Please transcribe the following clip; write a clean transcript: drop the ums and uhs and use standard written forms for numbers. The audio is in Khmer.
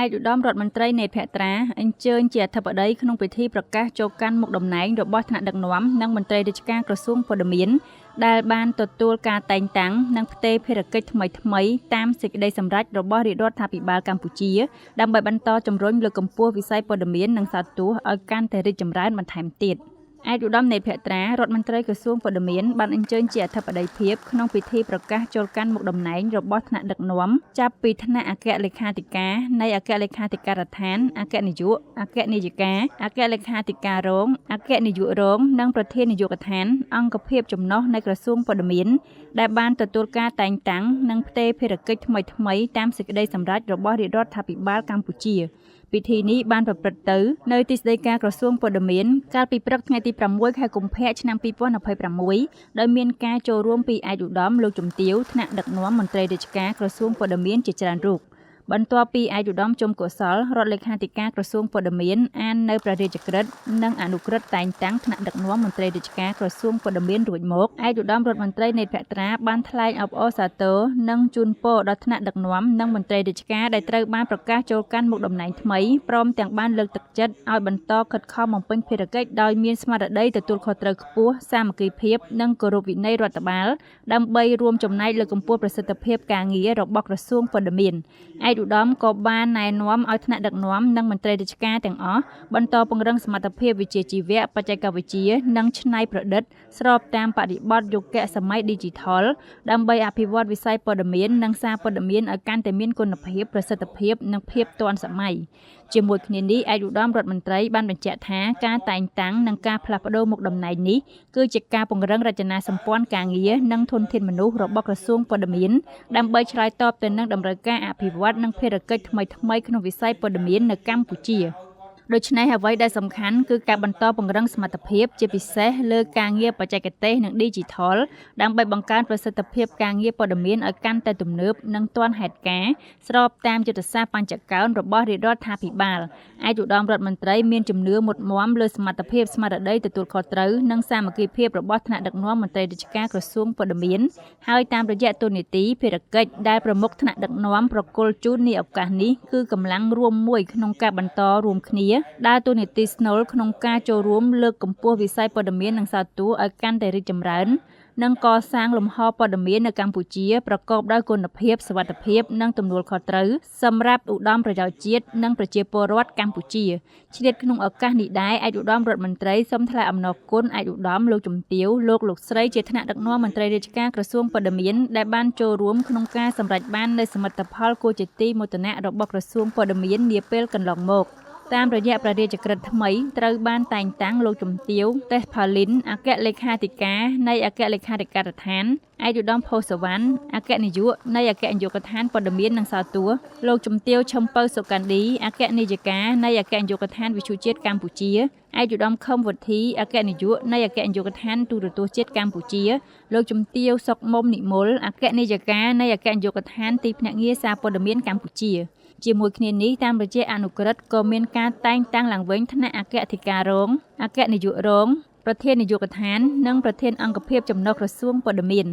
ឯកឧត្តមរដ្ឋមន្ត្រីនៃភត្រាអញ្ជើញជាអធិបតីក្នុងពិធីប្រកាសចូលកាន់មុខតំណែងរបស់ថ្នាក់ដឹកនាំនិងមន្ត្រីរាជការក្រសួងព័ត៌មានដែលបានទទួលការតែងតាំងនិងផ្ទេរភារកិច្ចថ្មីៗតាមសេចក្តីសម្រេចរបស់រាជរដ្ឋាភិបាលកម្ពុជាដើម្បីបន្តជំរុញលើកកម្ពស់វិស័យព័ត៌មាននិងសារទូតឲ្យកាន់តែរីកចម្រើនបន្ថែមទៀតឯកឧត្តមនៃភត្រារដ្ឋមន្ត្រីក្រសួងព័ត៌មានបានអញ្ជើញជាអធិបតីភាពក្នុងពិធីប្រកាសចូលកាន់មុខតំណែងរបស់ថ្នាក់ដឹកនាំចាប់ពីថ្នាក់អគ្គលេខាធិការនៃអគ្គលេខាធិការដ្ឋានអគ្គនាយកអគ្គនាយិកាអគ្គលេខាធិការរងអគ្គនាយករងនិងប្រធាននាយកដ្ឋានអង្គភាពចំណុះនៃក្រសួងព័ត៌មានដែលបានទទួលការតែងតាំងនិងផ្ទេរភារកិច្ចថ្មីៗតាមសេចក្តីសម្រេចរបស់រាជរដ្ឋាភិបាលកម្ពុជាពិធីនេះបានប្រព្រឹត្តទៅនៅទីស្តីការក្រសួងព័ត៌មានកាលពីព្រឹកថ្ងៃទី6ខែកុម្ភៈឆ្នាំ2026ដោយមានការចូលរួមពីឯកឧត្តមលោកជំទាវថ្នាក់ដឹកនាំមន្ត្រីរាជការក្រសួងព័ត៌មានជាច្រើនរូបបន្ទាប់ពីឯកឧត្តមជុំកុសលរដ្ឋលេខាធិការក្រសួងព័ត៌មានអាននៅព្រះរាជក្រឹត្យនិងអនុក្រឹត្យតែងតាំងថ្នាក់ដឹកនាំមន្ត្រីរាជការក្រសួងព័ត៌មានរួចមកឯកឧត្តមរដ្ឋមន្ត្រីនៃភត្រាបានថ្លែងអបអរសាទរនិងជូនពរដល់ថ្នាក់ដឹកនាំនិងមន្ត្រីរាជការដែលត្រូវបានប្រកាសចូលកាន់មុខតំណែងថ្មីព្រមទាំងបានលើកទឹកចិត្តឲ្យបន្តខិតខំបំពេញភារកិច្ចដោយមានស្មារតីទទួលខុសត្រូវខ្ពស់សាមគ្គីភាពនិងគោរពវិន័យរដ្ឋបាលដើម្បីរួមចំណែកលើកកម្ពស់ប្រសិទ្ធភាពការងាររបស់ក្រសួងព័ត៌មានឯកឧត្តមក៏បានណែនាំឲ្យថ្នាក់ដឹកនាំនិងមន្ត្រីរាជការទាំងអស់បន្តពង្រឹងសមត្ថភាពវិជ្ជាជីវៈបច្ចេកវិទ្យានិងច្នៃប្រឌិតស្របតាមបរិបទយុគសម័យ Digital ដើម្បីអភិវឌ្ឍវិស័យព័ត៌មាននិងសារព័ត៌មានឲ្យកាន់តែមានគុណភាពប្រសិទ្ធភាពនិងភាពទាន់សម័យជាមួយគ្នានេះឯកឧត្តមរដ្ឋមន្ត្រីបានបញ្ជាក់ថាការតែងតាំងនិងការផ្លាស់ប្តូរមុខតំណែងនេះគឺជាការពង្រឹងរចនាសម្ព័ន្ធការងារនិងធនធានមនុស្សរបស់ក្រសួងព័ត៌មានដើម្បីឆ្លើយតបទៅនឹងតម្រូវការអភិវឌ្ឍនិងភារកិច្ចថ្មីៗក្នុងវិស័យព័ត៌មាននៅកម្ពុជាដូច្នេះអ្វីដែលសំខាន់គឺការបន្តពង្រឹងសមត្ថភាពជាពិសេសលើការងារបច្ចេកទេសនិង Digital ដើម្បីបង្កើនប្រសិទ្ធភាពការងារព័ត៌មានឲ្យកាន់តែទំនើបនិងទាន់ហេតុការណ៍ស្របតាមយុទ្ធសាស្ត្របញ្ចកោណរបស់រាជរដ្ឋាភិបាលឯកឧត្តមរដ្ឋមន្ត្រីមានជំនឿមុតមាំលើសមត្ថភាពស្មារតីទទួលខុសត្រូវនិងសាមគ្គីភាពរបស់ថ្នាក់ដឹកនាំមន្ត្រីរាជការក្រសួងព័ត៌មានហើយតាមរយៈទូនីតិភារកិច្ចដែលប្រមុខថ្នាក់ដឹកនាំប្រគល់ជូននាឱកាសនេះគឺកម្លាំងរួមមួយក្នុងការបន្តរួមគ្នាដើរតួនាទីស្នូលក្នុងការចូលរួមលើកកម្ពស់វិស័យព័ត៌មាននិងសារទូតឲ្យកាន់តែរីកចម្រើននិងកសាងលំហព័ត៌មាននៅកម្ពុជាប្រកបដោយគុណភាពសុវត្ថិភាពនិងទំនួលខុសត្រូវសម្រាប់ឧត្តមប្រយោជន៍ជាតិនិងប្រជាពលរដ្ឋកម្ពុជាឆ្លៀតក្នុងឱកាសនេះដែរឯកឧត្តមរដ្ឋមន្ត្រីសូមថ្លែងអំណរគុណឯកឧត្តមលោកជំទាវលោកស្រីជាថ្នាក់ដឹកនាំមន្ត្រីរាជការក្រសួងព័ត៌មានដែលបានចូលរួមក្នុងការសម្រេចបាននូវសមិទ្ធផលគួរជាទីមោទនៈរបស់ក្រសួងព័ត៌មាននាពេលកន្លងមកតាមរយៈព្រះរាជក្រឹត្យថ្មីត្រូវបានតែងតាំងលោកជំទាវទេសផាលីនអគ្គលេខាធិការនៃអគ្គលេខាធិការដ្ឋានឯកឧត្តមផូសវណ្ណអគ្គនាយកនៃអគ្គនាយកដ្ឋានព័ត៌មាននិងសារទូតលោកជំទាវឈឹមពៅសុកាន់ឌីអគ្គនាយិកានៃអគ្គនាយកដ្ឋានវិទ្យុជាតិកម្ពុជាឯកឧត្តមខឹមវុធីអគ្គនាយកនៃអគ្គនាយកដ្ឋានទូរទស្សន៍ជាតិកម្ពុជាលោកជំទាវសុកមុំនិមលអគ្គនាយិកានៃអគ្គនាយកដ្ឋានទីភ្នាក់ងារសារព័ត៌មានកម្ពុជាជាមួយគ្នានេះតាមរយៈអនុក្រឹត្យក៏មានការតែងតាំងឡើងវិញថ្នាក់អគ្គអធិការរងអគ្គនាយករងប្រធាននាយកដ្ឋាននិងប្រធានអង្គភាពចំណុះក្រសួងព័ត៌មាន